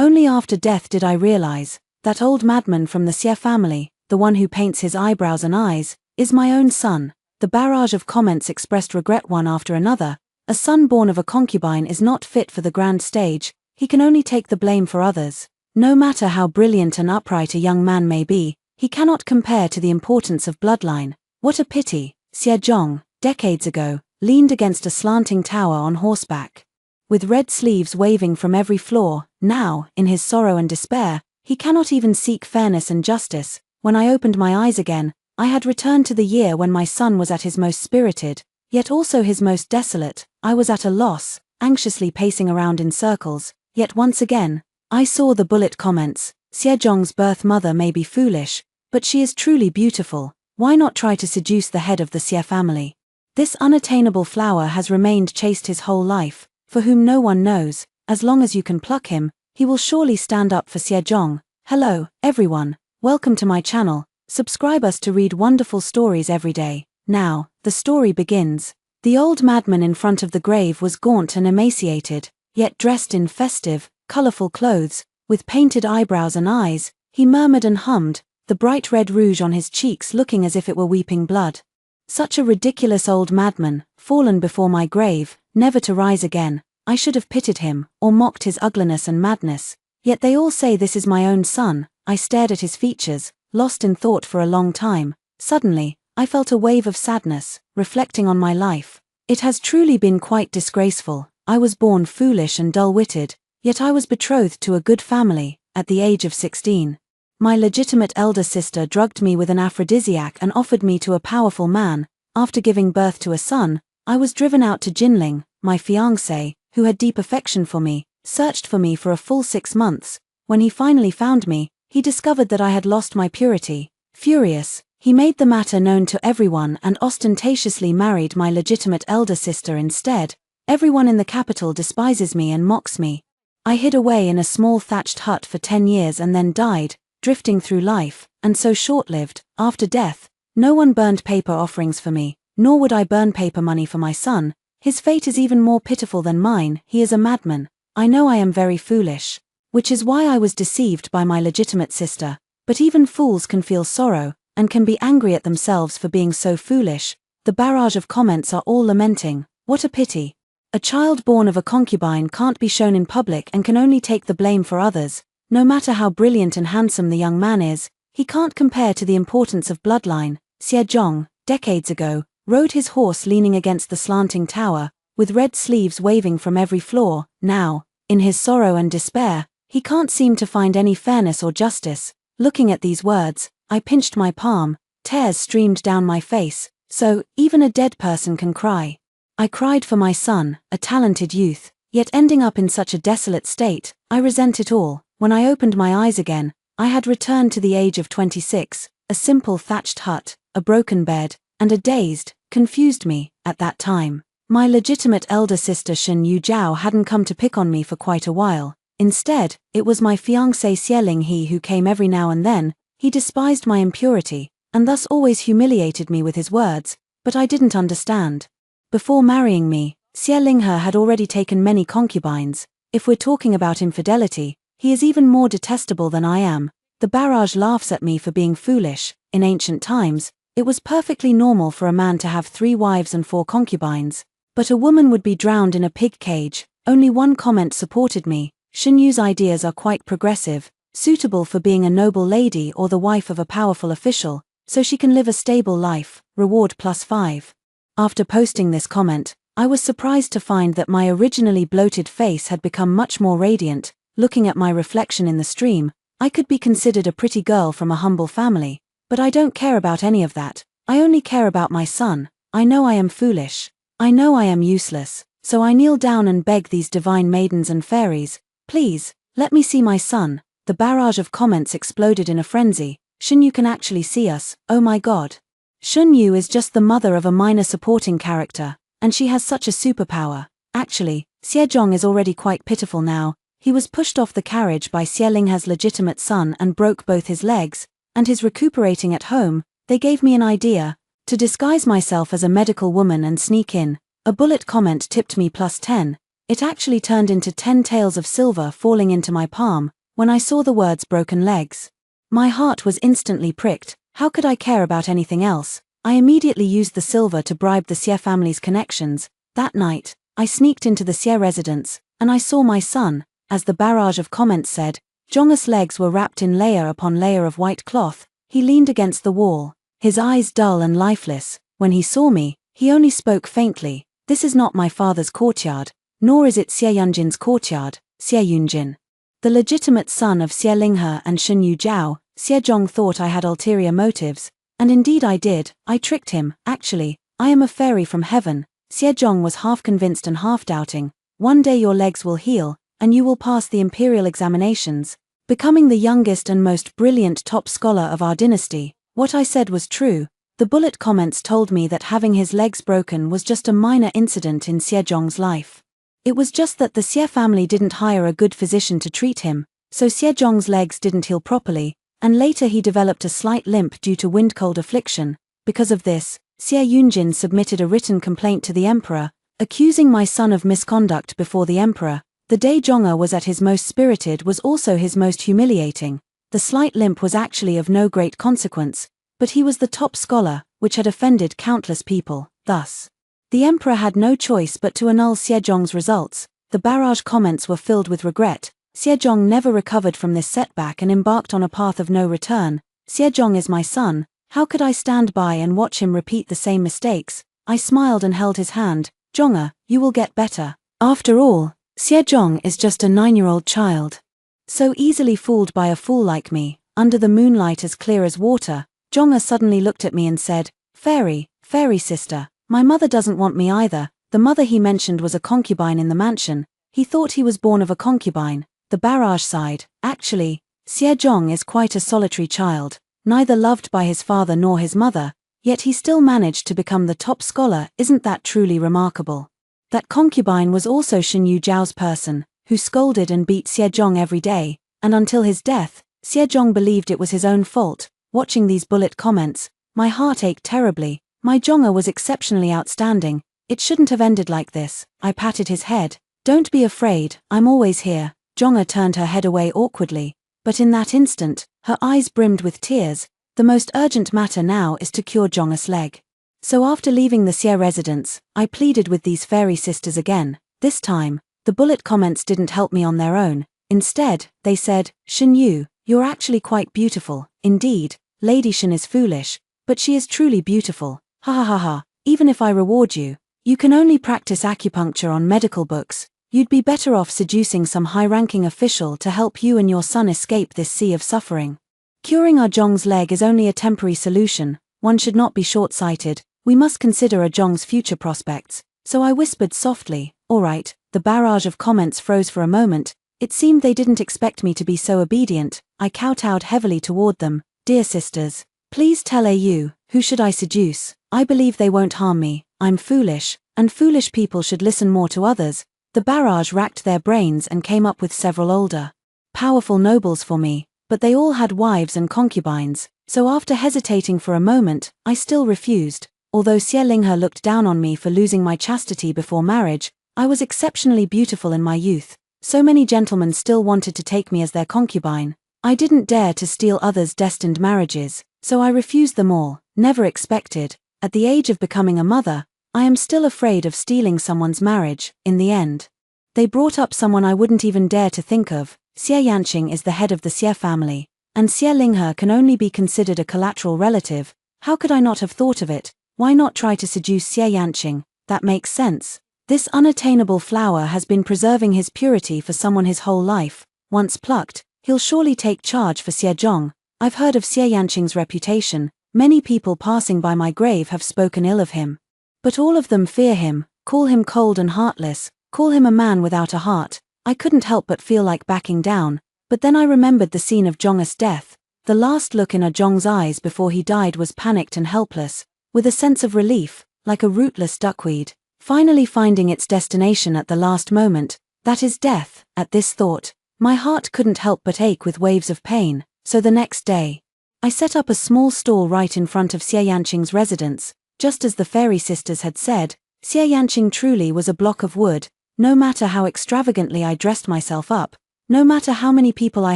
Only after death did I realize, that old madman from the Xie family, the one who paints his eyebrows and eyes, is my own son. The barrage of comments expressed regret one after another. A son born of a concubine is not fit for the grand stage, he can only take the blame for others. No matter how brilliant and upright a young man may be, he cannot compare to the importance of bloodline. What a pity. Xie Zhong, decades ago, leaned against a slanting tower on horseback, with red sleeves waving from every floor. Now, in his sorrow and despair, he cannot even seek fairness and justice. When I opened my eyes again, I had returned to the year when my son was at his most spirited, yet also his most desolate. I was at a loss, anxiously pacing around in circles, yet once again, I saw the bullet comments. Xie Zhong's birth mother may be foolish, but she is truly beautiful. Why not try to seduce the head of the Xie family? This unattainable flower has remained chaste his whole life, for whom no one knows. As long as you can pluck him, he will surely stand up for Xie Zhong. Hello, everyone. Welcome to my channel. Subscribe us to read wonderful stories every day. Now, the story begins. The old madman in front of the grave was gaunt and emaciated, yet dressed in festive, colorful clothes, with painted eyebrows and eyes. He murmured and hummed, the bright red rouge on his cheeks looking as if it were weeping blood. Such a ridiculous old madman, fallen before my grave, never to rise again. I should have pitied him, or mocked his ugliness and madness. Yet they all say this is my own son. I stared at his features, lost in thought for a long time. Suddenly, I felt a wave of sadness, reflecting on my life. It has truly been quite disgraceful. I was born foolish and dull-witted, yet I was betrothed to a good family, at the age of 16. My legitimate elder sister drugged me with an aphrodisiac and offered me to a powerful man. After giving birth to a son, I was driven out to Jinling. My fiancé, who had deep affection for me, searched for me for a full 6 months. When he finally found me, he discovered that I had lost my purity. Furious, he made the matter known to everyone and ostentatiously married my legitimate elder sister instead. Everyone in the capital despises me and mocks me. I hid away in a small thatched hut for 10 years and then died, drifting through life, and so short-lived. After death, no one burned paper offerings for me, nor would I burn paper money for my son. His fate is even more pitiful than mine. He is a madman. I know I am very foolish, which is why I was deceived by my legitimate sister. But even fools can feel sorrow, and can be angry at themselves for being so foolish. The barrage of comments are all lamenting. What a pity. A child born of a concubine can't be shown in public and can only take the blame for others. No matter how brilliant and handsome the young man is, he can't compare to the importance of bloodline. Xie Zhong, decades ago, rode his horse leaning against the slanting tower, with red sleeves waving from every floor. Now, in his sorrow and despair, he can't seem to find any fairness or justice. Looking at these words, I pinched my palm. Tears streamed down my face. So, even a dead person can cry. I cried for my son, a talented youth, yet ending up in such a desolate state. I resent it all. When I opened my eyes again, I had returned to the age of 26, a simple thatched hut, a broken bed, and a dazed, confused me. At that time, my legitimate elder sister Shen Yu Zhao hadn't come to pick on me for quite a while. Instead, it was my fiancé Xieling He who came every now and then. He despised my impurity, and thus always humiliated me with his words, but I didn't understand. Before marrying me, Xieling He had already taken many concubines. If we're talking about infidelity, he is even more detestable than I am. The barrage laughs at me for being foolish. In ancient times, it was perfectly normal for a man to have 3 wives and 4 concubines. But a woman would be drowned in a pig cage. Only one comment supported me. Shen Yu's ideas are quite progressive, suitable for being a noble lady or the wife of a powerful official, so she can live a stable life. Reward +5. After posting this comment, I was surprised to find that my originally bloated face had become much more radiant. Looking at my reflection in the stream, I could be considered a pretty girl from a humble family, but I don't care about any of that. I only care about my son. I know I am foolish. I know I am useless, so I kneel down and beg these divine maidens and fairies, please, let me see my son. The barrage of comments exploded in a frenzy. Shen Yu can actually see us, oh my god. Shen Yu is just the mother of a minor supporting character, and she has such a superpower. Actually, Xie Zhong is already quite pitiful now. He was pushed off the carriage by Xieling He's legitimate son and broke both his legs, and he's recuperating at home. They gave me an idea, to disguise myself as a medical woman and sneak in. A bullet comment tipped me +10. It actually turned into 10 taels of silver falling into my palm. when I saw the words broken legs. My heart was instantly pricked. How could I care about anything else? I immediately used the silver to bribe the Xie family's connections. That night, I sneaked into the Xie residence, and I saw my son. As the barrage of comments said, Zhong's legs were wrapped in layer upon layer of white cloth. He leaned against the wall, his eyes dull and lifeless. When he saw me, he only spoke faintly. This is not my father's courtyard, nor is it Xie Yunjin's courtyard, Xie Yunjin. The legitimate son of Xie Linghe and Shen Yujiao. Xie Zhong thought I had ulterior motives, and indeed I did. I tricked him. Actually, I am a fairy from heaven. Xie Zhong was half convinced and half doubting. One day your legs will heal, and you will pass the imperial examinations, becoming the youngest and most brilliant top scholar of our dynasty. What I said was true. The bullet comments told me that having his legs broken was just a minor incident in Xie Zhong's life. It was just that the Xie family didn't hire a good physician to treat him, so Xie Zhong's legs didn't heal properly, and later he developed a slight limp due to wind-cold affliction. Because of this, Xie Yunjin submitted a written complaint to the emperor, accusing my son of misconduct before the emperor. The day Zhong was at his most spirited was also his most humiliating. The slight limp was actually of no great consequence, but he was the top scholar, which had offended countless people. Thus, the emperor had no choice but to annul Xie Zhong's results. The barrage comments were filled with regret. Xie Zhong never recovered from this setback and embarked on a path of no return. Xie Zhong is my son. How could I stand by and watch him repeat the same mistakes? I smiled and held his hand. Zhong, you will get better. After all, Xie Zhong is just a 9-year-old child. So easily fooled by a fool like me. Under the moonlight as clear as water, Zhong suddenly looked at me and said, fairy sister, my mother doesn't want me either. The mother he mentioned was a concubine in the mansion. He thought he was born of a concubine. The barrage sighed. Actually, Xie Zhong is quite a solitary child, neither loved by his father nor his mother, yet he still managed to become the top scholar. Isn't that truly remarkable? That concubine was also Shen Yujiao's person, who scolded and beat Xie Zhong every day, and until his death, Xie Zhong believed it was his own fault. Watching these bullet comments, my heart ached terribly. My Zhong was exceptionally outstanding. It shouldn't have ended like this. I patted his head. Don't be afraid, I'm always here. Zhong turned her head away awkwardly, but in that instant, her eyes brimmed with tears. The most urgent matter now is to cure Zhong's leg. So after leaving the Xie residence, I pleaded with these fairy sisters again. This time, the bullet comments didn't help me on their own. Instead, they said, Shen Yu, you're actually quite beautiful. Indeed, Lady Shen is foolish, but she is truly beautiful. Ha ha ha ha, even if I reward you, you can only practice acupuncture on medical books. You'd be better off seducing some high-ranking official to help you and your son escape this sea of suffering. Curing our Zhong's leg is only a temporary solution. One should not be short-sighted. We must consider our Zhong's future prospects. So I whispered softly, all right. The barrage of comments froze for a moment. It seemed they didn't expect me to be so obedient. I kowtowed heavily toward them. Dear sisters, please tell AU, who should I seduce? I believe they won't harm me. I'm foolish, and foolish people should listen more to others. The barrage racked their brains and came up with several older, powerful nobles for me, but they all had wives and concubines, so after hesitating for a moment, I still refused. Although Xie Linghe looked down on me for losing my chastity before marriage, I was exceptionally beautiful in my youth. So many gentlemen still wanted to take me as their concubine. I didn't dare to steal others' destined marriages, so I refused them all. Never expected, at the age of becoming a mother, I am still afraid of stealing someone's marriage. In the end, they brought up someone I wouldn't even dare to think of. Xie Yanqing is the head of the Xie family, and Xie Linghe can only be considered a collateral relative. How could I not have thought of it? Why not try to seduce Xie Yanqing? That makes sense. This unattainable flower has been preserving his purity for someone his whole life. Once plucked, he'll surely take charge for Xie Zhong. I've heard of Xie Yanqing's reputation. Many people passing by my grave have spoken ill of him. But all of them fear him, call him cold and heartless, call him a man without a heart. I couldn't help but feel like backing down, but then I remembered the scene of Zhong's death. The last look in Zhong's eyes before he died was panicked and helpless, with a sense of relief, like a rootless duckweed, finally finding its destination at the last moment, that is death. At this thought, my heart couldn't help but ache with waves of pain, so the next day, I set up a small stall right in front of Xie Yanqing's residence. Just as the fairy sisters had said, Xie Yanqing truly was a block of wood. No matter how extravagantly I dressed myself up, No matter how many people I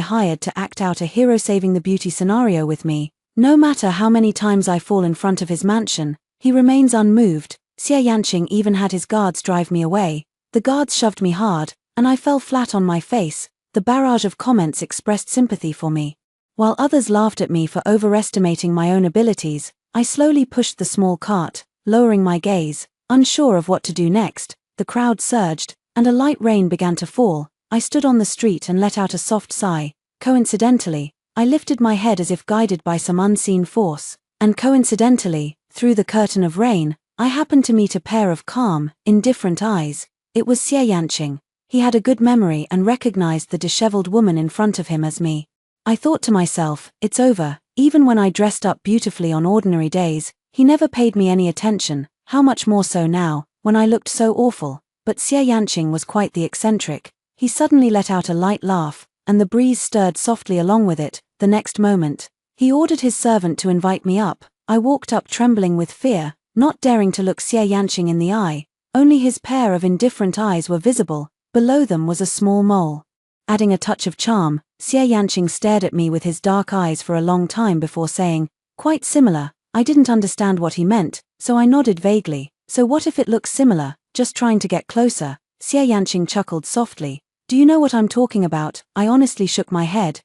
hired to act out a hero saving the beauty scenario with me, no matter how many times I fall in front of his mansion, he remains unmoved. Xie Yanqing even had his guards drive me away. The guards shoved me hard, and I fell flat on my face. The barrage of comments expressed sympathy for me. While others laughed at me for overestimating my own abilities, I slowly pushed the small cart, lowering my gaze, unsure of what to do next. The crowd surged, and a light rain began to fall. I stood on the street and let out a soft sigh. Coincidentally, I lifted my head as if guided by some unseen force, and coincidentally, through the curtain of rain, I happened to meet a pair of calm, indifferent eyes. It was Xie Yanqing. He had a good memory and recognized the disheveled woman in front of him as me. I thought to myself, it's over. Even when I dressed up beautifully on ordinary days, he never paid me any attention. How much more so now, when I looked so awful. But Xie Yanqing was quite the eccentric. He suddenly let out a light laugh, and the breeze stirred softly along with it. The next moment, he ordered his servant to invite me up. I walked up trembling with fear, not daring to look Xie Yanqing in the eye. Only his pair of indifferent eyes were visible. Below them was a small mole. Adding a touch of charm, Xie Yanqing stared at me with his dark eyes for a long time before saying, "Quite similar." I didn't understand what he meant, so I nodded vaguely. "So what if it looks similar, just trying to get closer?" Xie Yanqing chuckled softly. "Do you know what I'm talking about?" I honestly shook my head.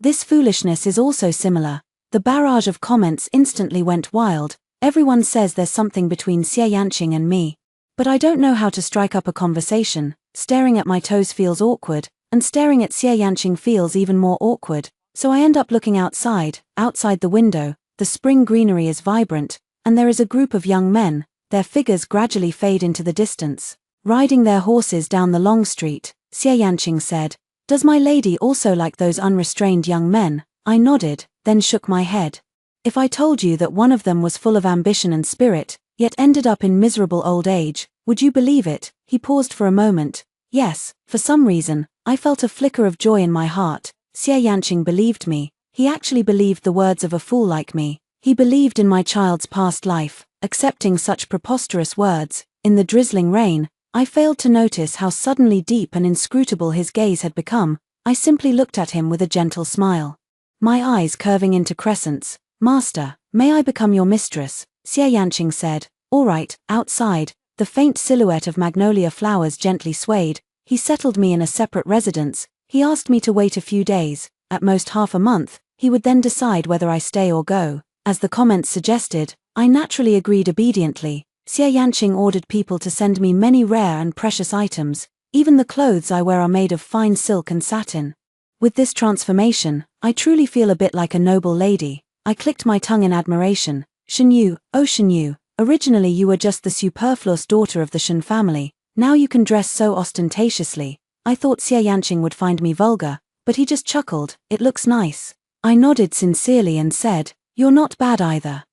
This foolishness is also similar. The barrage of comments instantly went wild. Everyone says there's something between Xie Yanqing and me. But I don't know how to strike up a conversation. Staring at my toes feels awkward, and staring at Xie Yanqing feels even more awkward. So I end up looking outside. Outside the window, the spring greenery is vibrant, and there is a group of young men. Their figures gradually fade into the distance, riding their horses down the long street. Xie Yanqing said, "Does my lady also like those unrestrained young men?" I nodded, then shook my head. If I told you that one of them was full of ambition and spirit, yet ended up in miserable old age, would you believe it? He paused for a moment. Yes, for some reason, I felt a flicker of joy in my heart. Xie Yanqing believed me. He actually believed the words of a fool like me. He believed in my child's past life, accepting such preposterous words. In the drizzling rain, I failed to notice how suddenly deep and inscrutable his gaze had become. I simply looked at him with a gentle smile, my eyes curving into crescents. "Master, may I become your mistress?" Xie Yanqing said. "All right." Outside, the faint silhouette of magnolia flowers gently swayed. He settled me in a separate residence. He asked me to wait a few days, at most half a month. He would then decide whether I stay or go. As the comments suggested, I naturally agreed obediently. Xie Yanqing ordered people to send me many rare and precious items. Even the clothes I wear are made of fine silk and satin. With this transformation, I truly feel a bit like a noble lady. I clicked my tongue in admiration. "Shenyu, oh Shenyu, originally you were just the superfluous daughter of the Shen family. Now you can dress so ostentatiously." I thought Xie Yanqing would find me vulgar, but he just chuckled. "It looks nice." I nodded sincerely and said, "You're not bad either."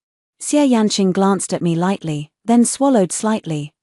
Xie Yanqing glanced at me lightly, then swallowed slightly.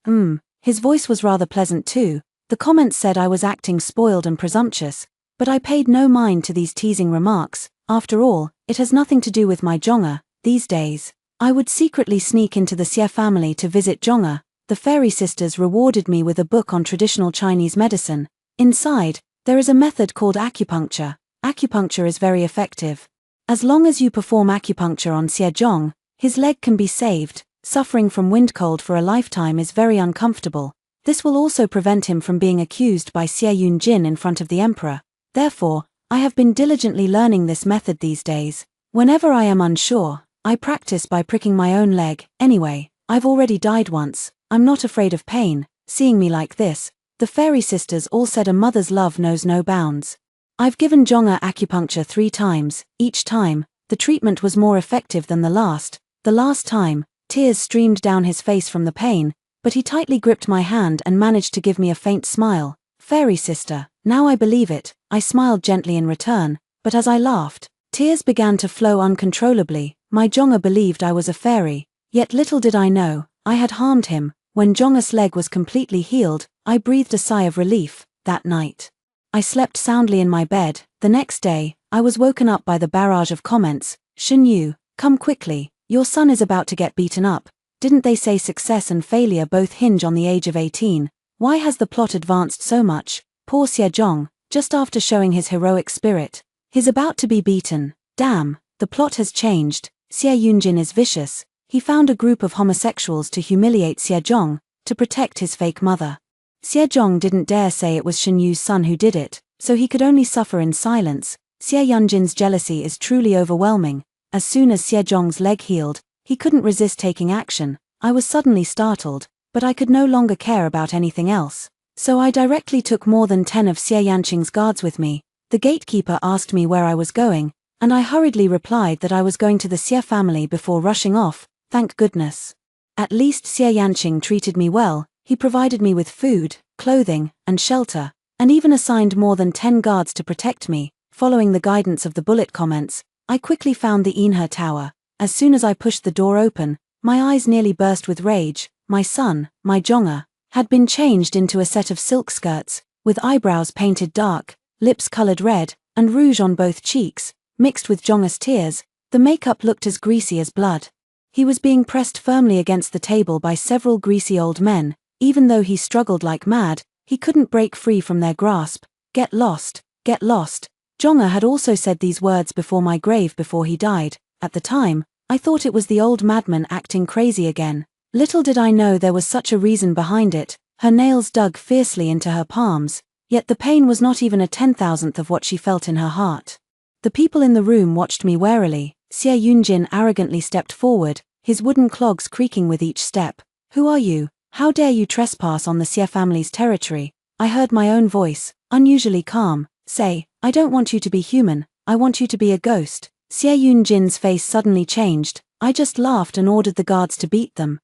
His voice was rather pleasant too. The comments said I was acting spoiled and presumptuous, but I paid no mind to these teasing remarks. After all, it has nothing to do with my Zhong'er. These days, I would secretly sneak into the Xie family to visit Zhong'er. The fairy sisters rewarded me with a book on traditional Chinese medicine. Inside, there is a method called acupuncture. Acupuncture is very effective. As long as you perform acupuncture on Xie Zhong, his leg can be saved. Suffering from wind cold for a lifetime is very uncomfortable. This will also prevent him from being accused by Xie Yunjin in front of the emperor. Therefore, I have been diligently learning this method these days. Whenever I am unsure, I practice by pricking my own leg. Anyway, I've already died once. I'm not afraid of pain. Seeing me like this, the fairy sisters all said a mother's love knows no bounds. I've given Zhong'er acupuncture 3 times. Each time, the treatment was more effective than the last. The last time, tears streamed down his face from the pain, but he tightly gripped my hand and managed to give me a faint smile. "Fairy sister, now I believe it." I smiled gently in return, but as I laughed, tears began to flow uncontrollably. My Zhong'er believed I was a fairy, yet little did I know, I had harmed him. When Zhong'er's leg was completely healed, I breathed a sigh of relief. That night, I slept soundly in my bed. The next day, I was woken up by the barrage of comments. "Shenyu, come quickly, your son is about to get beaten up. Didn't they say success and failure both hinge on the age of 18? Why has the plot advanced so much? Poor Xie Zhong, just after showing his heroic spirit. He's about to be beaten. Damn, the plot has changed. Xie Yunjin is vicious. He found a group of homosexuals to humiliate Xiejong, to protect his fake mother. Xiejong didn't dare say it was Shen son who did it, so he could only suffer in silence. Xie Yunjin's jealousy is truly overwhelming. As soon as Xiejong's leg healed, he couldn't resist taking action. I was suddenly startled, but I could no longer care about anything else. So I directly took more than 10 of Xie Yanqing's guards with me. The gatekeeper asked me where I was going, and I hurriedly replied that I was going to the Xie family before rushing off. Thank goodness. At least Xie Yanqing treated me well. He provided me with food, clothing, and shelter, and even assigned more than 10 guards to protect me. Following the guidance of the bullet comments, I quickly found the Inhe Tower. As soon as I pushed the door open, my eyes nearly burst with rage. My son, my Zhong'er, had been changed into a set of silk skirts, with eyebrows painted dark, lips colored red, and rouge on both cheeks, mixed with Zhong'er's tears. The makeup looked as greasy as blood. He was being pressed firmly against the table by several greasy old men. Even though he struggled like mad, he couldn't break free from their grasp. Get lost, get lost. Zhong'er had also said these words before my grave before he died. At the time, I thought it was the old madman acting crazy again. Little did I know there was such a reason behind it. Her nails dug fiercely into her palms, yet the pain was not even a 10,000th of what she felt in her heart. The people in the room watched me warily. Xie Yunjin arrogantly stepped forward, his wooden clogs creaking with each step. Who are you? How dare you trespass on the Xie family's territory? I heard my own voice, unusually calm, say, I don't want you to be human, I want you to be a ghost. Xie Yunjin's face suddenly changed. I just laughed and ordered the guards to beat them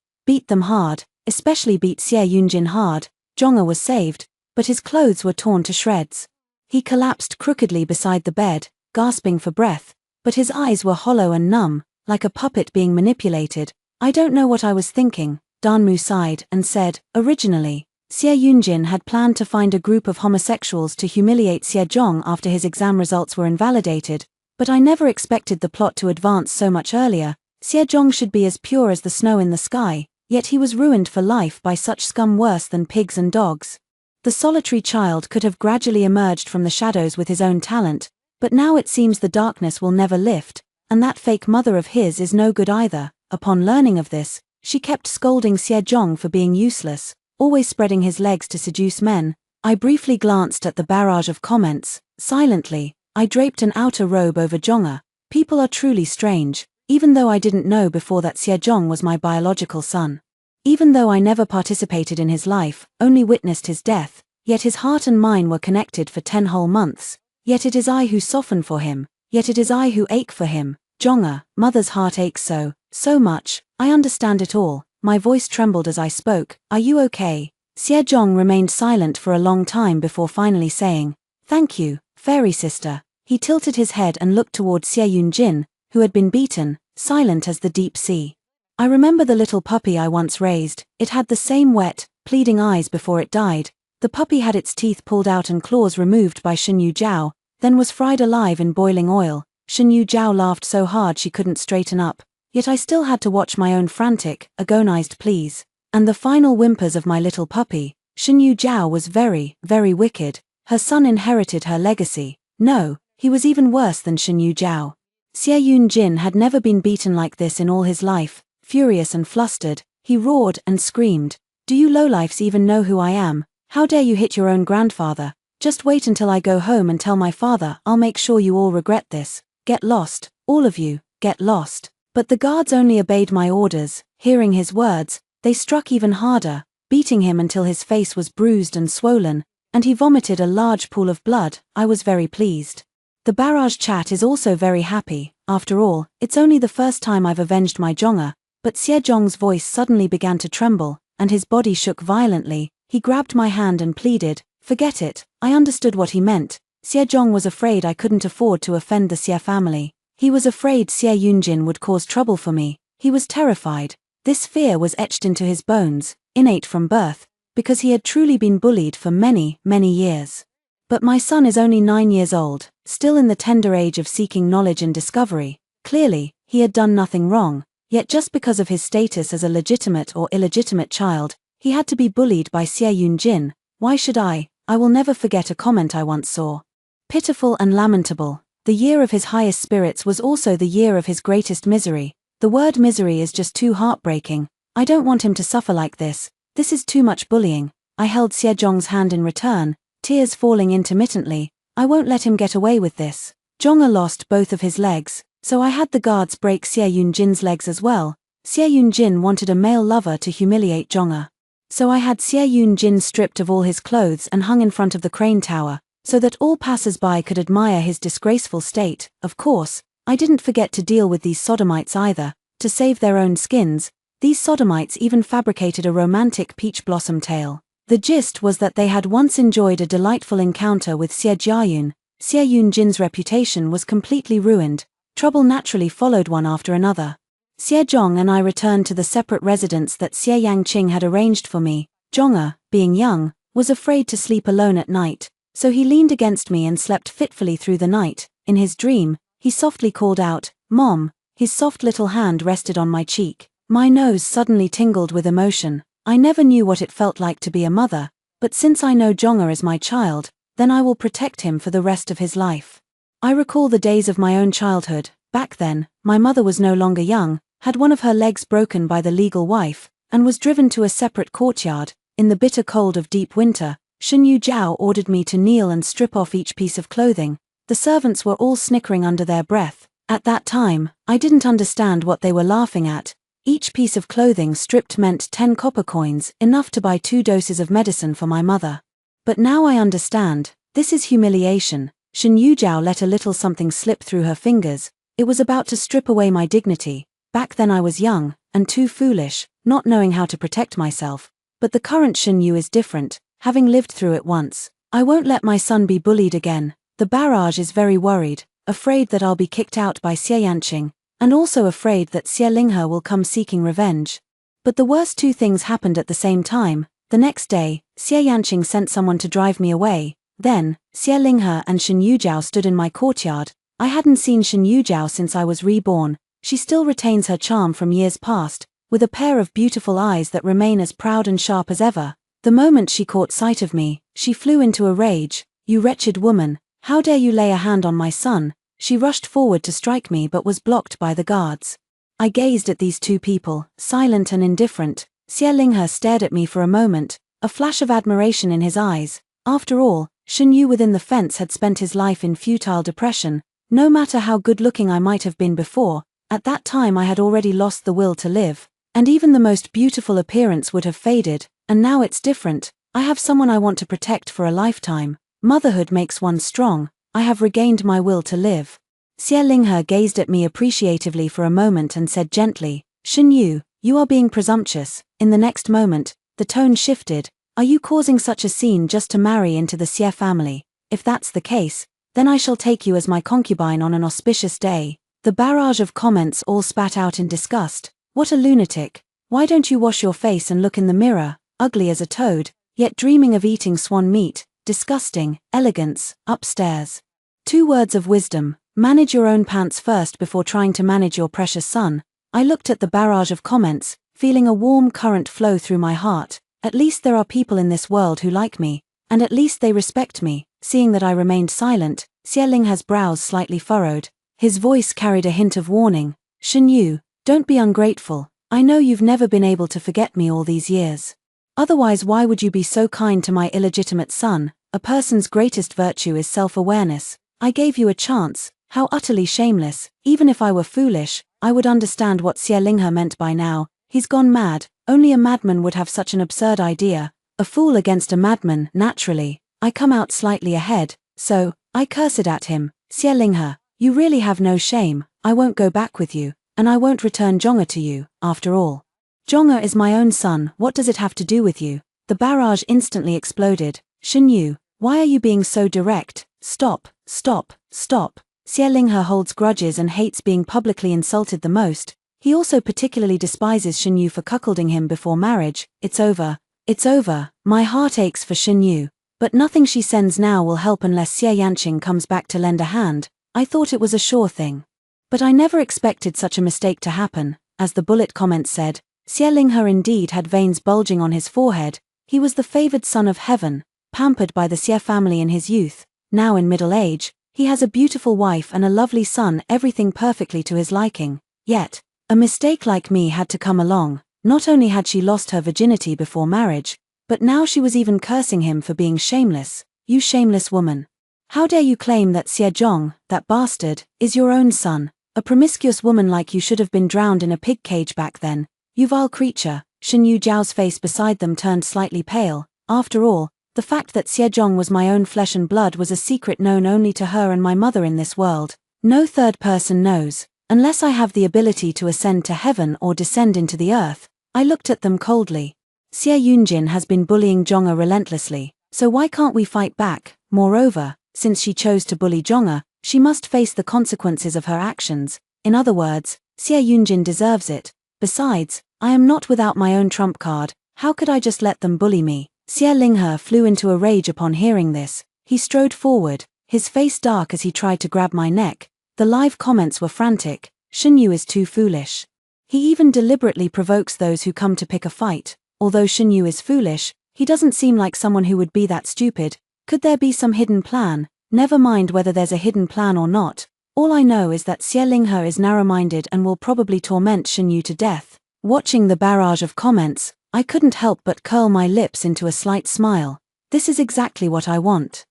hard, especially beat Xie Yunjin hard. Zhong'er was saved, but his clothes were torn to shreds. He collapsed crookedly beside the bed, gasping for breath, but his eyes were hollow and numb, like a puppet being manipulated. I don't know what I was thinking. Danmu sighed and said, originally, Xie Yunjin had planned to find a group of homosexuals to humiliate Xiejong after his exam results were invalidated, but I never expected the plot to advance so much earlier. Xiejong should be as pure as the snow in the sky, yet he was ruined for life by such scum worse than pigs and dogs. The solitary child could have gradually emerged from the shadows with his own talent, but now it seems the darkness will never lift, and that fake mother of his is no good either. Upon learning of this, she kept scolding Xiejong for being useless, always spreading his legs to seduce men. I briefly glanced at the barrage of comments. Silently, I draped an outer robe over Zhong'er. People are truly strange, even though I didn't know before that Xiejong was my biological son. Even though I never participated in his life, only witnessed his death, yet his heart and mine were connected for 10 whole months. Yet it is I who soften for him, yet it is I who ache for him. Zhong'er, mother's heart aches so much. I understand it all. My voice trembled as I spoke. Are you okay? Xiejong remained silent for a long time before finally saying, thank you, fairy sister. He tilted his head and looked toward Xie Yunjin, who had been beaten, silent as the deep sea. I remember the little puppy I once raised. It had the same wet, pleading eyes before it died. The puppy had its teeth pulled out and claws removed by Shen Jiao, then was fried alive in boiling oil. Shen Jiao laughed so hard she couldn't straighten up, yet I still had to watch my own frantic, agonized pleas. And the final whimpers of my little puppy. Shen Jiao was very, very wicked. Her son inherited her legacy. No, he was even worse than Shen Jiao. Xie Yunjin had never been beaten like this in all his life. Furious and flustered, he roared and screamed, do you lowlifes even know who I am? How dare you hit your own grandfather? Just wait until I go home and tell my father. I'll make sure you all regret this. Get lost, all of you, get lost. But the guards only obeyed my orders. Hearing his words, they struck even harder, beating him until his face was bruised and swollen, and he vomited a large pool of blood. I was very pleased. The barrage chat is also very happy. After all, it's only the first time I've avenged my Zhong'er. But Xiejong's voice suddenly began to tremble, and his body shook violently. He grabbed my hand and pleaded, forget it. I understood what he meant. Xiejong was afraid I couldn't afford to offend the Xie family. He was afraid Xie Yunjin would cause trouble for me. He was terrified. This fear was etched into his bones, innate from birth, because he had truly been bullied for many, many years. But my son is only 9 years old, still in the tender age of seeking knowledge and discovery. Clearly, he had done nothing wrong, yet just because of his status as a legitimate or illegitimate child, he had to be bullied by Xie Yunjin. Why should I I will never forget a comment I once saw. Pitiful and lamentable. The year of his highest spirits was also the year of his greatest misery. The word misery is just too heartbreaking. I don't want him to suffer like this. This is too much bullying. I held Sejong's hand in return, tears falling intermittently. I won't let him get away with this. Jongha lost both of his legs, so I had the guards break Seo-yoon-jin's legs as well. Seo-yoon-jin wanted a male lover to humiliate Jongha. So I had Seo-yoon-jin stripped of all his clothes and hung in front of the crane tower, so that all passers-by could admire his disgraceful state. Of course, I didn't forget to deal with these sodomites either. To save their own skins, these sodomites even fabricated a romantic peach blossom tale. The gist was that they had once enjoyed a delightful encounter with Seo Jae-yoon. Seo-yoon-jin's reputation was completely ruined. Trouble naturally followed one after another. Sejong and I returned to the separate residence that Seo Yang-ching had arranged for me. Jongha, being young, was afraid to sleep alone at night, so he leaned against me and slept fitfully through the night. In his dream, he softly called out, "Mom." His soft little hand rested on my cheek. My nose suddenly tingled with emotion. I never knew what it felt like to be a mother, but since I know Jongha is my child, then I will protect him for the rest of his life. I recall the days of my own childhood. Back then, my mother was no longer young, had one of her legs broken by the legal wife, and was driven to a separate courtyard. In the bitter cold of deep winter, Shen Yu Jiao ordered me to kneel and strip off each piece of clothing. The servants were all snickering under their breath. At that time, I didn't understand what they were laughing at. Each piece of clothing stripped meant 10 copper coins, enough to buy 2 doses of medicine for my mother. But now I understand. This is humiliation. Shen Yu Jiao let a little something slip through her fingers. It was about to strip away my dignity. Back then I was young, and too foolish, not knowing how to protect myself. But the current Shen Yu is different, having lived through it once. I won't let my son be bullied again. The barrage is very worried, afraid that I'll be kicked out by Seo Yanqing, and also afraid that Xie Linghe will come seeking revenge. But the worst 2 things happened at the same time. The next day, Xie Yanqing sent someone to drive me away. Then, Xie Linghe and Shen Yu Jiao stood in my courtyard. I hadn't seen Shen Yu Jiao since I was reborn. She still retains her charm from years past, with a pair of beautiful eyes that remain as proud and sharp as ever. The moment she caught sight of me, she flew into a rage. "You wretched woman, how dare you lay a hand on my son?" She rushed forward to strike me but was blocked by the guards. I gazed at these 2 people, silent and indifferent. Xie Linghe stared at me for a moment, a flash of admiration in his eyes. After all, Shen Yu within the fence had spent his life in futile depression. No matter how good-looking I might have been before, at that time I had already lost the will to live, and even the most beautiful appearance would have faded, and now it's different. I have someone I want to protect for a lifetime. Motherhood makes one strong. I have regained my will to live. Xie Linghe gazed at me appreciatively for a moment and said gently, "Shen Yu, you are being presumptuous." In the next moment, the tone shifted. "Are you causing such a scene just to marry into the Xie family? If that's the case, then I shall take you as my concubine on an auspicious day." The barrage of comments all spat out in disgust. "What a lunatic. Why don't you wash your face and look in the mirror? Ugly as a toad, yet dreaming of eating swan meat. Disgusting. Elegance. Upstairs." 2 words of wisdom. Manage your own pants first before trying to manage your precious son. I looked at the barrage of comments, feeling a warm current flow through my heart. At least there are people in this world who like me, and at least they respect me. Seeing that I remained silent, Xie Linghe's brows slightly furrowed. His voice carried a hint of warning. "Shen Yu, don't be ungrateful. I know you've never been able to forget me all these years. Otherwise why would you be so kind to my illegitimate son? A person's greatest virtue is self-awareness. I gave you a chance. How utterly shameless. Even if I were foolish, I would understand what Xie Linghe meant by now. He's gone mad. Only a madman would have such an absurd idea. A fool against a madman, naturally. I come out slightly ahead, so I cursed at him. Xie Linghe, you really have no shame. I won't go back with you, and I won't return Jongha to you, after all. Jongha is my own son, what does it have to do with you?" The barrage instantly exploded. "Shen Yu, why are you being so direct? Stop, stop, stop." Xie Linghe holds grudges and hates being publicly insulted the most. He also particularly despises Shen Yu for cuckolding him before marriage. It's over. It's over. My heart aches for Shen Yu. But nothing she sends now will help unless Xie Yanqing comes back to lend a hand. I thought it was a sure thing. But I never expected such a mistake to happen. As the bullet comment said, Xie Linghe indeed had veins bulging on his forehead. He was the favored son of heaven. pampered by the Xie family in his youth. Now in middle age, he has a beautiful wife and a lovely son, everything perfectly to his liking. Yet, a mistake like me had to come along. Not only had she lost her virginity before marriage, but now she was even cursing him for being shameless. You shameless woman. How dare you claim that Xie Zhong, that bastard, is your own son? A promiscuous woman like you should have been drowned in a pig cage back then. You vile creature. Shen Yu Zhao's face beside them turned slightly pale. After all, the fact that Xie Zhong was my own flesh and blood was a secret known only to her and my mother in this world. No third person knows. Unless I have the ability to ascend to heaven or descend into the earth. I looked at them coldly. Xie Yunjin has been bullying Zhonga relentlessly, so why can't we fight back? Moreover, since she chose to bully Zhonga, she must face the consequences of her actions. In other words, Xie Yunjin deserves it. Besides, I am not without my own trump card. How could I just let them bully me? Xie Linghe flew into a rage upon hearing this. He strode forward, his face dark as he tried to grab my neck. The live comments were frantic. Shen Yu is too foolish. He even deliberately provokes those who come to pick a fight. Although Shen Yu is foolish, he doesn't seem like someone who would be that stupid. Could there be some hidden plan? Never mind whether there's a hidden plan or not. All I know is that Xie Linghe is narrow-minded and will probably torment Shen Yu to death. Watching the barrage of comments, I couldn't help but curl my lips into a slight smile. This is exactly what I want.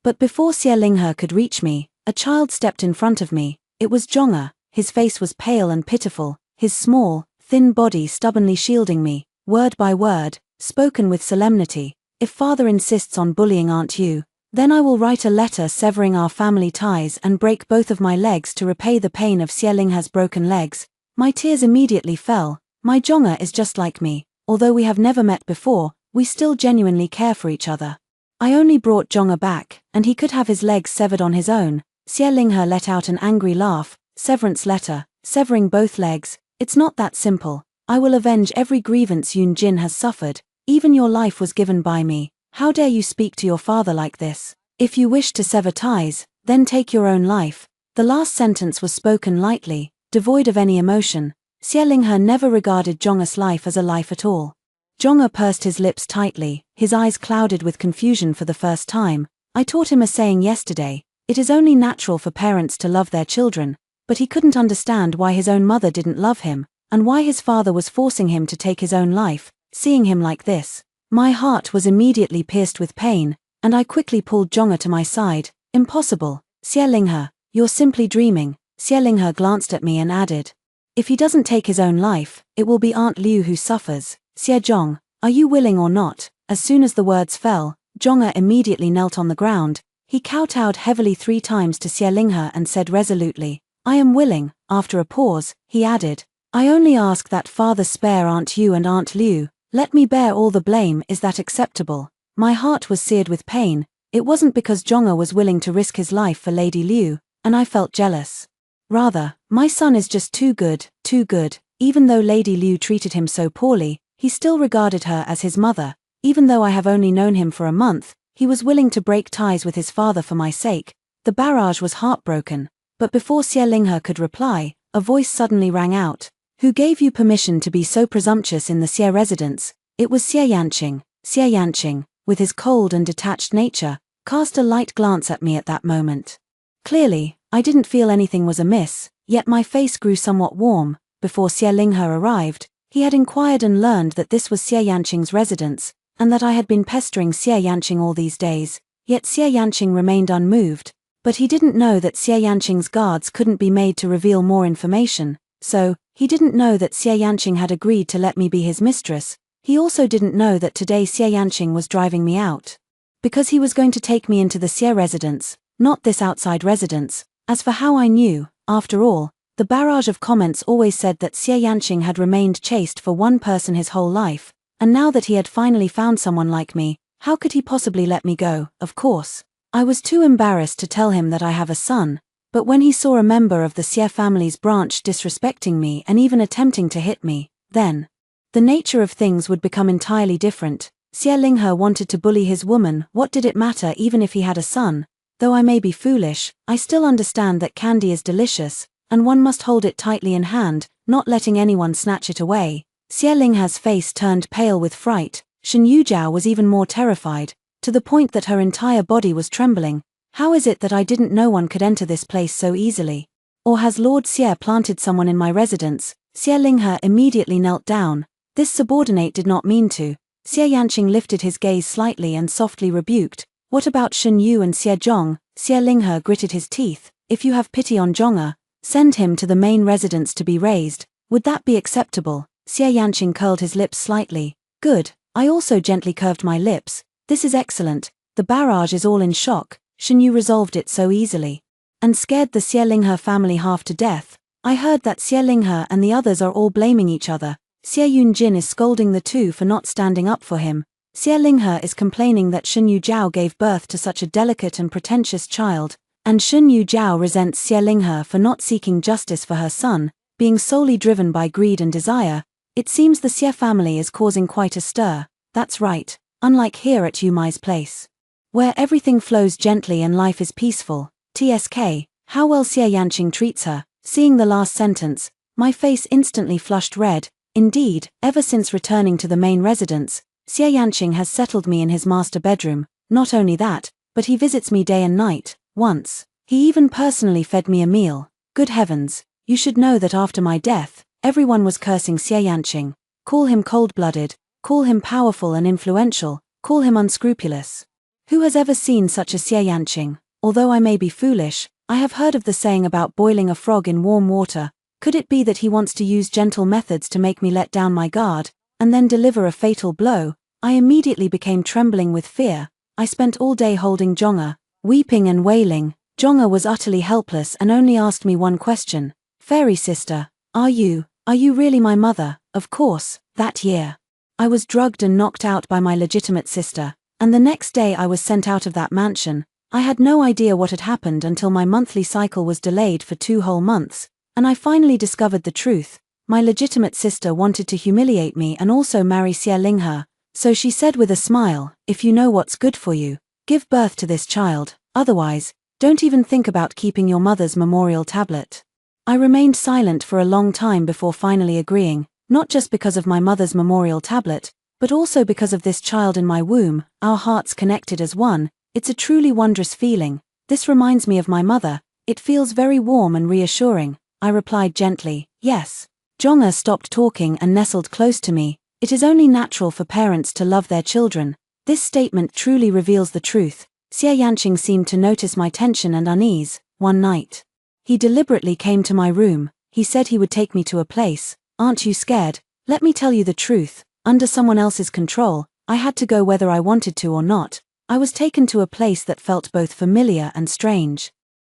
But before Xie Linghe could reach me, a child stepped in front of me. It was Zhonga. His face was pale and pitiful, his small, thin body stubbornly shielding me, word by word, spoken with solemnity. If father insists on bullying Aunt Yu, then I will write a letter severing our family ties and break both of my legs to repay the pain of Xie Linghe's broken legs. My tears immediately fell. My Zhonga is just like me. Although we have never met before, we still genuinely care for each other. I only brought Zhonga back, and he could have his legs severed on his own. Xie Linghe let out an angry laugh. Severance letter, severing both legs. It's not that simple. I will avenge every grievance Yun Jin has suffered. Even your life was given by me. How dare you speak to your father like this? If you wish to sever ties, then take your own life. The last sentence was spoken lightly, devoid of any emotion. Xie Linghe never regarded Zhonga's life as a life at all. Zhonga pursed his lips tightly, his eyes clouded with confusion for the first time. I taught him a saying yesterday. It is only natural for parents to love their children, but he couldn't understand why his own mother didn't love him, and why his father was forcing him to take his own life. Seeing him like this, my heart was immediately pierced with pain, and I quickly pulled Zhonga to my side. Impossible. Xie Linghe, you're simply dreaming. Xie Linghe glanced at me and added, if he doesn't take his own life, it will be Aunt Liu who suffers. Xie Zhong, are you willing or not? As soon as the words fell, Zhonga immediately knelt on the ground. He kowtowed heavily 3 times to Xie Linghe and said resolutely, I am willing. After a pause, he added, I only ask that father spare Aunt Yu and Aunt Liu. Let me bear all the blame. Is that acceptable? My heart was seared with pain. It wasn't because Zhonga was willing to risk his life for Lady Liu, and I felt jealous. Rather, my son is just too good, too good. Even though Lady Liu treated him so poorly, he still regarded her as his mother. Even though I have only known him for a month, he was willing to break ties with his father for my sake. The barrage was heartbroken. But before Xie Linghe could reply, a voice suddenly rang out. Who gave you permission to be so presumptuous in the Xie residence? It was Xie Yanqing. Xie Yanqing, with his cold and detached nature, cast a light glance at me at that moment. Clearly, I didn't feel anything was amiss, yet my face grew somewhat warm. Before Xie Linghe arrived, he had inquired and learned that this was Xie Yanqing's residence, and that I had been pestering Xie Yanqing all these days. Yet Xie Yanqing remained unmoved, but he didn't know that Xie Yanqing's guards couldn't be made to reveal more information, so, he didn't know that Xie Yanqing had agreed to let me be his mistress. He also didn't know that today Xie Yanqing was driving me out. Because he was going to take me into the Xie residence, not this outside residence. As for how I knew, after all, the barrage of comments always said that Xie Yanqing had remained chaste for one person his whole life, and now that he had finally found someone like me, how could he possibly let me go? Of course, I was too embarrassed to tell him that I have a son, but when he saw a member of the Xie family's branch disrespecting me and even attempting to hit me, then the nature of things would become entirely different. Xie Linghe wanted to bully his woman. What did it matter even if he had a son? Though I may be foolish, I still understand that candy is delicious, and one must hold it tightly in hand, not letting anyone snatch it away. Xie Linghe's face turned pale with fright. Shen Yuzhao was even more terrified. to the point that her entire body was trembling. How is it that I didn't know one could enter this place so easily? Or has Lord Xie planted someone in my residence? Xie Linghe immediately knelt down. This subordinate did not mean to. Xie Yanqing lifted his gaze slightly and softly rebuked. What about Shen Yu and Xie Zhong? Xie Linghe gritted his teeth. If you have pity on Zhong'er, send him to the main residence to be raised. Would that be acceptable? Xie Yanqing curled his lips slightly. Good. I also gently curved my lips. This is excellent. The barrage is all in shock. Shen Yu resolved it so easily. And scared the Xie Linghe family half to death. I heard that Xie Linghe and the others are all blaming each other. Xie Yunjin is scolding the two for not standing up for him. Xie Linghe is complaining that Shen Yu Jiao gave birth to such a delicate and pretentious child, and Shen Yu Jiao resents Xie Linghe for not seeking justice for her son, being solely driven by greed and desire. It seems the Xie family is causing quite a stir. That's right, unlike here at Yumai's place, where everything flows gently and life is peaceful. TSK, how well Xie Yanqing treats her. Seeing the last sentence, my face instantly flushed red. Indeed, ever since returning to the main residence, Xie Yanqing has settled me in his master bedroom. Not only that, but he visits me day and night. Once, he even personally fed me a meal. Good heavens, you should know that after my death, everyone was cursing Xie Yanqing. Call him cold-blooded, call him powerful and influential, call him unscrupulous. Who has ever seen such a Xie Yanqing? Although I may be foolish, I have heard of the saying about boiling a frog in warm water. Could it be that he wants to use gentle methods to make me let down my guard, and then deliver a fatal blow? I immediately became trembling with fear. I spent all day holding Zhong'er, weeping and wailing. Zhong'er was utterly helpless and only asked me one question. Fairy sister, are you really my mother? Of course, that year. I was drugged and knocked out by my legitimate sister, and the next day I was sent out of that mansion. I had no idea what had happened until my monthly cycle was delayed for 2 whole months, and I finally discovered the truth. My legitimate sister wanted to humiliate me and also marry Xie Linghe, so she said with a smile, if you know what's good for you, give birth to this child, otherwise, don't even think about keeping your mother's memorial tablet. I remained silent for a long time before finally agreeing, not just because of my mother's memorial tablet, but also because of this child in my womb. Our hearts connected as one. It's a truly wondrous feeling. This reminds me of my mother. It feels very warm and reassuring. I replied gently, yes. Zhong'er stopped talking and nestled close to me. It is only natural for parents to love their children. This statement truly reveals the truth. Xie Yanqing seemed to notice my tension and unease. One night, he deliberately came to my room. He said he would take me to a place. Aren't you scared? Let me tell you the truth. Under someone else's control, I had to go whether I wanted to or not. I was taken to a place that felt both familiar and strange.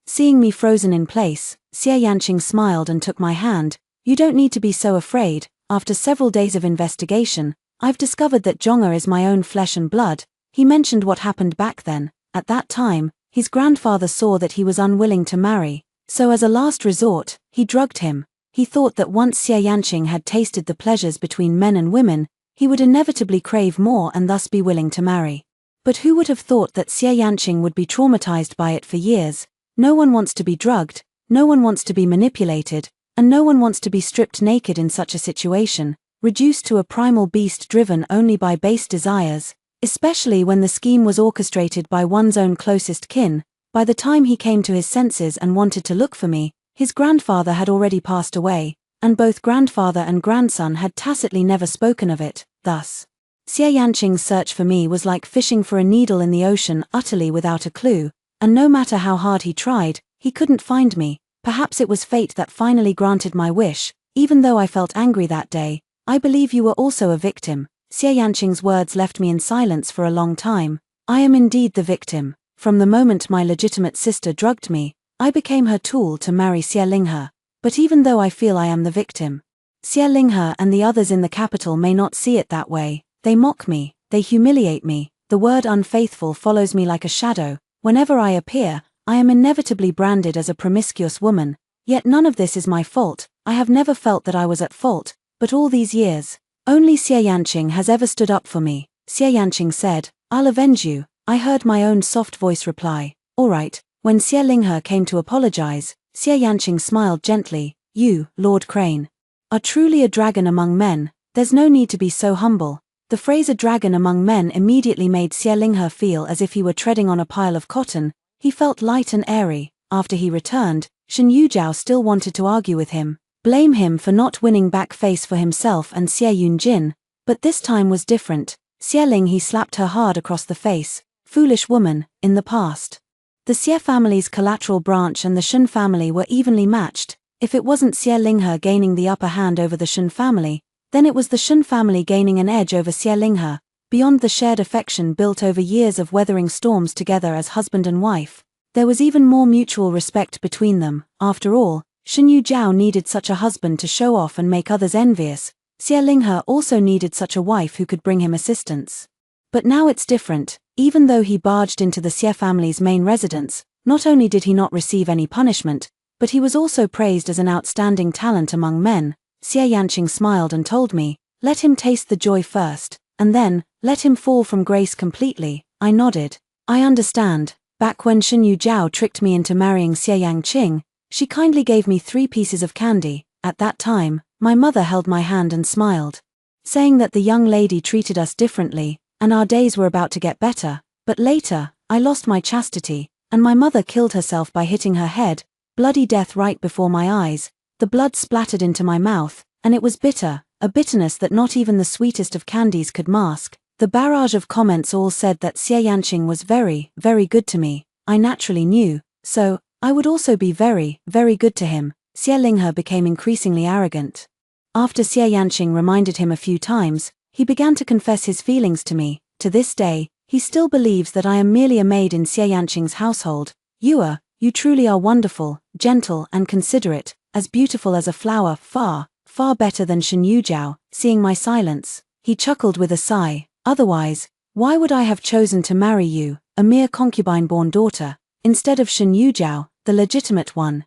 Seeing me frozen in place, Xie Yanqing smiled and took my hand. You don't need to be so afraid. After several days of investigation, I've discovered that Zhong'er is my own flesh and blood. He mentioned what happened back then. At that time, his grandfather saw that he was unwilling to marry, so as a last resort, he drugged him. He thought that once Xie Yanqing had tasted the pleasures between men and women, he would inevitably crave more and thus be willing to marry. But who would have thought that Xie Yanqing would be traumatized by it for years? No one wants to be drugged, no one wants to be manipulated, and no one wants to be stripped naked in such a situation, reduced to a primal beast driven only by base desires, especially when the scheme was orchestrated by one's own closest kin. By the time he came to his senses and wanted to look for me, his grandfather had already passed away, and both grandfather and grandson had tacitly never spoken of it. Thus, Xie Yanqing's search for me was like fishing for a needle in the ocean, utterly without a clue, and no matter how hard he tried, he couldn't find me. Perhaps it was fate that finally granted my wish. Even though I felt angry that day, I believe you were also a victim. Xie Yanqing's words left me in silence for a long time. I am indeed the victim. From the moment my legitimate sister drugged me, I became her tool to marry Xie Linghe. But even though I feel I am the victim, Xie Linghe and the others in the capital may not see it that way. They mock me, they humiliate me. The word unfaithful follows me like a shadow. Whenever I appear, I am inevitably branded as a promiscuous woman. Yet none of this is my fault. I have never felt that I was at fault, but all these years, only Xie Yanqing has ever stood up for me. Xie Yanqing said, I'll avenge you. I heard my own soft voice reply, all right. When Xie Linghe came to apologize, Xie Yanqing smiled gently. You, Lord Crane, are truly a dragon among men. There's no need to be so humble. The phrase "a dragon among men" immediately made Xie Linghe feel as if he were treading on a pile of cotton. He felt light and airy. After he returned, Shen Yujiao still wanted to argue with him, blame him for not winning back face for himself and Xie Yunjin, but this time was different. Xie Linghe slapped her hard across the face. Foolish woman, in the past. The Xie family's collateral branch and the Shen family were evenly matched. If it wasn't Xie Linghe gaining the upper hand over the Shen family, then it was the Shen family gaining an edge over Xie Linghe, beyond the shared affection built over years of weathering storms together as husband and wife. There was even more mutual respect between them. After all, Shen Yujiao needed such a husband to show off and make others envious. Xie Linghe also needed such a wife who could bring him assistance. But now it's different. Even though he barged into the Xie family's main residence, not only did he not receive any punishment, but he was also praised as an outstanding talent among men. Xie Yanqing smiled and told me, "Let him taste the joy first, and then, let him fall from grace completely." I nodded. I understand. Back when Shen Yujiao tricked me into marrying Xie Yanqing, she kindly gave me 3 pieces of candy. At that time, my mother held my hand and smiled, saying that the young lady treated us differently, and our days were about to get better. But later, I lost my chastity, and my mother killed herself by hitting her head. Bloody death right before my eyes. The blood splattered into my mouth, and it was bitter, a bitterness that not even the sweetest of candies could mask. The barrage of comments all said that Xie Yanqing was very, very good to me. I naturally knew, so I would also be very, very good to him. Xie Linghe became increasingly arrogant. After Xie Yanqing reminded him a few times, he began to confess his feelings to me. To this day, he still believes that I am merely a maid in Xie Yanqing's household. You truly are wonderful, gentle and considerate, as beautiful as a flower, far, far better than Shen Yujiao. Seeing my silence, he chuckled with a sigh. Otherwise, why would I have chosen to marry you, a mere concubine-born daughter, instead of Shen Yujiao, the legitimate one?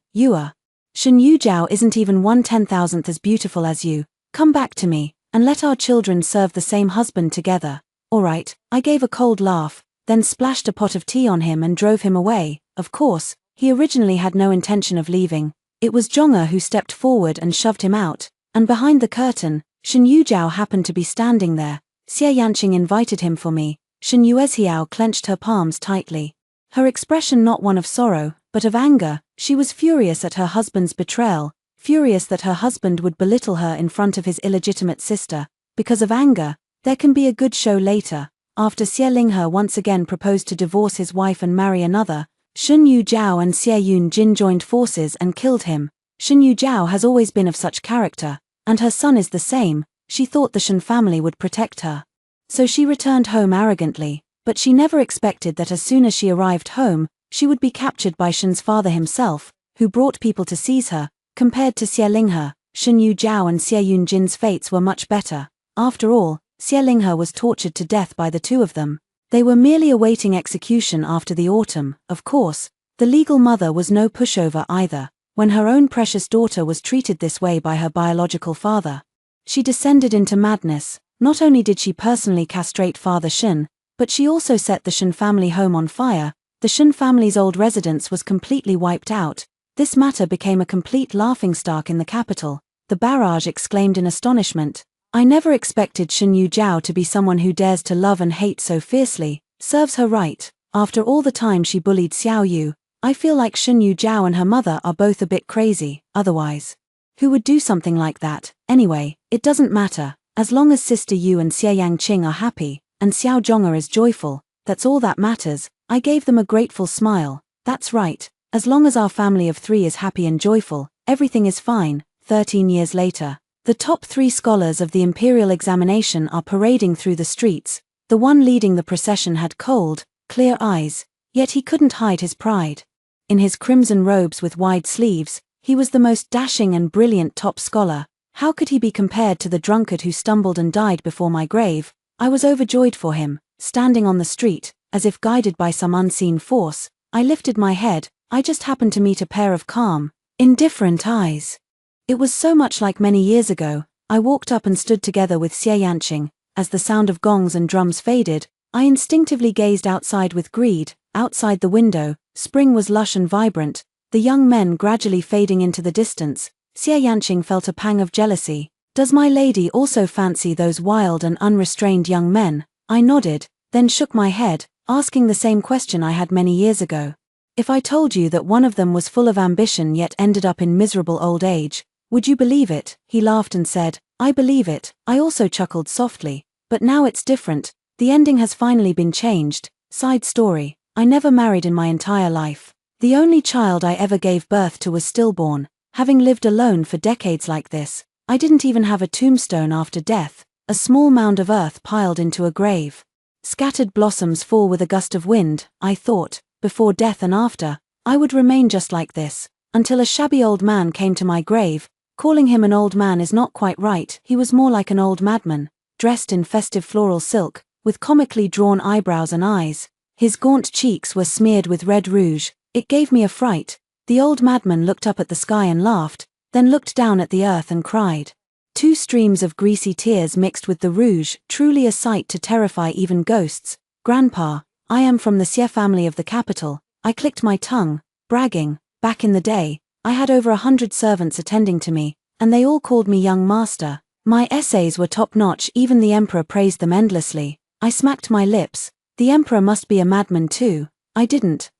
Shen Yujiao isn't even 1/10,000th as beautiful as you. Come back to me, and let our children serve the same husband together. Alright, I gave a cold laugh, then splashed a pot of tea on him and drove him away. Of course, he originally had no intention of leaving. It was Zhong'e who stepped forward and shoved him out, and behind the curtain, Shen Yujiao happened to be standing there. Xie Yanqing invited him for me. Shen Yuexiao clenched her palms tightly. Her expression not one of sorrow, but of anger. She was furious at her husband's betrayal, furious that her husband would belittle her in front of his illegitimate sister. Because of anger, there can be a good show later. After Xie Linghe once again proposed to divorce his wife and marry another, Shen Yujiao and Xie Yunjin joined forces and killed him. Shen Yujiao has always been of such character, and her son is the same. She thought the Shen family would protect her. So she returned home arrogantly, but she never expected that as soon as she arrived home, she would be captured by Shen's father himself, who brought people to seize her. Compared to Xie Linghe, Shen Yujiao and Xie Yunjin's fates were much better. After all, Xie Linghe was tortured to death by the two of them. They were merely awaiting execution after the autumn. Of course, the legal mother was no pushover either. When her own precious daughter was treated this way by her biological father, she descended into madness. Not only did she personally castrate Father Shen, but she also set the Shen family home on fire. The Shen family's old residence was completely wiped out. This matter became a complete laughingstock in the capital. The barrage exclaimed in astonishment. I never expected Shen Yujiao to be someone who dares to love and hate so fiercely. Serves her right. After all the time she bullied Xiao Yu, I feel like Shen Yujiao and her mother are both a bit crazy. Otherwise, who would do something like that? Anyway, it doesn't matter. As long as Sister Yu and Xie Yanqing are happy, and Xiao Zhong'e is joyful, that's all that matters. I gave them a grateful smile. That's right. As long as our family of 3 is happy and joyful, everything is fine. 13 years later. The top 3 scholars of the imperial examination are parading through the streets. The one leading the procession had cold, clear eyes, yet he couldn't hide his pride. In his crimson robes with wide sleeves, he was the most dashing and brilliant top scholar. How could he be compared to the drunkard who stumbled and died before my grave? I was overjoyed for him. Standing on the street, as if guided by some unseen force, I lifted my head. I just happened to meet a pair of calm, indifferent eyes. It was so much like many years ago. I walked up and stood together with Xie Yanqing. As the sound of gongs and drums faded, I instinctively gazed outside with greed. Outside the window, spring was lush and vibrant, the young men gradually fading into the distance. Xie Yanqing felt a pang of jealousy. Does my lady also fancy those wild and unrestrained young men? I nodded, then shook my head, asking the same question I had many years ago. If I told you that one of them was full of ambition yet ended up in miserable old age, would you believe it? He laughed and said, I believe it. I also chuckled softly. But now it's different. The ending has finally been changed. Side story. I never married in my entire life. The only child I ever gave birth to was stillborn. Having lived alone for decades like this, I didn't even have a tombstone after death, a small mound of earth piled into a grave. Scattered blossoms fall with a gust of wind, I thought, before death and after, I would remain just like this, until a shabby old man came to my grave. Calling him an old man is not quite right, he was more like an old madman, dressed in festive floral silk, with comically drawn eyebrows and eyes. His gaunt cheeks were smeared with red rouge. It gave me a fright. The old madman looked up at the sky and laughed, then looked down at the earth and cried. 2 streams of greasy tears mixed with the rouge, truly a sight to terrify even ghosts. Grandpa, I am from the Xie family of the capital. I clicked my tongue, bragging. Back in the day, I had over 100 servants attending to me, and they all called me young master. My essays were top-notch, even the emperor praised them endlessly. I smacked my lips. The emperor must be a madman too. I didn't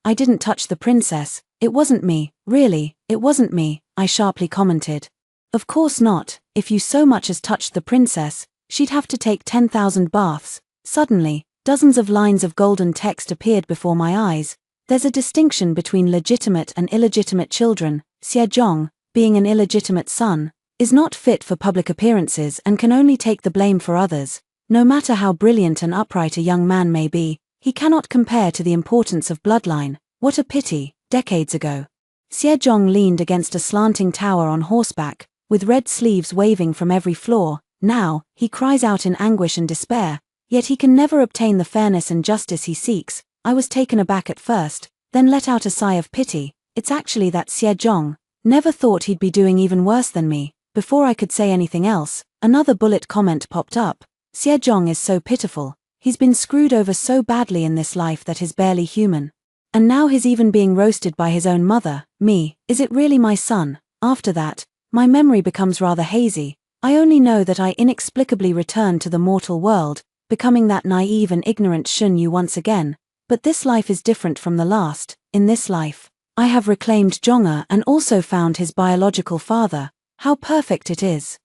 touch the princess. It wasn't me, really, it wasn't me, I sharply commented. Of course not. If you so much as touched the princess, she'd have to take 10,000 baths. Suddenly, dozens of lines of golden text appeared before my eyes. There's a distinction between legitimate and illegitimate children. Xiejong, being an illegitimate son, is not fit for public appearances and can only take the blame for others. No matter how brilliant and upright a young man may be, he cannot compare to the importance of bloodline. What a pity, decades ago. Xiejong leaned against a slanting tower on horseback, with red sleeves waving from every floor. Now, he cries out in anguish and despair, yet he can never obtain the fairness and justice he seeks. I was taken aback at first, then let out a sigh of pity. It's actually that Xiejong. Never thought he'd be doing even worse than me. Before I could say anything else, another bullet comment popped up. Xiejong is so pitiful. He's been screwed over so badly in this life that he's barely human. And now he's even being roasted by his own mother, me. Is it really my son? After that, my memory becomes rather hazy. I only know that I inexplicably returned to the mortal world, becoming that naive and ignorant Shun Yu once again. But this life is different from the last. In this life, I have reclaimed Zhong'er and also found his biological father. How perfect it is.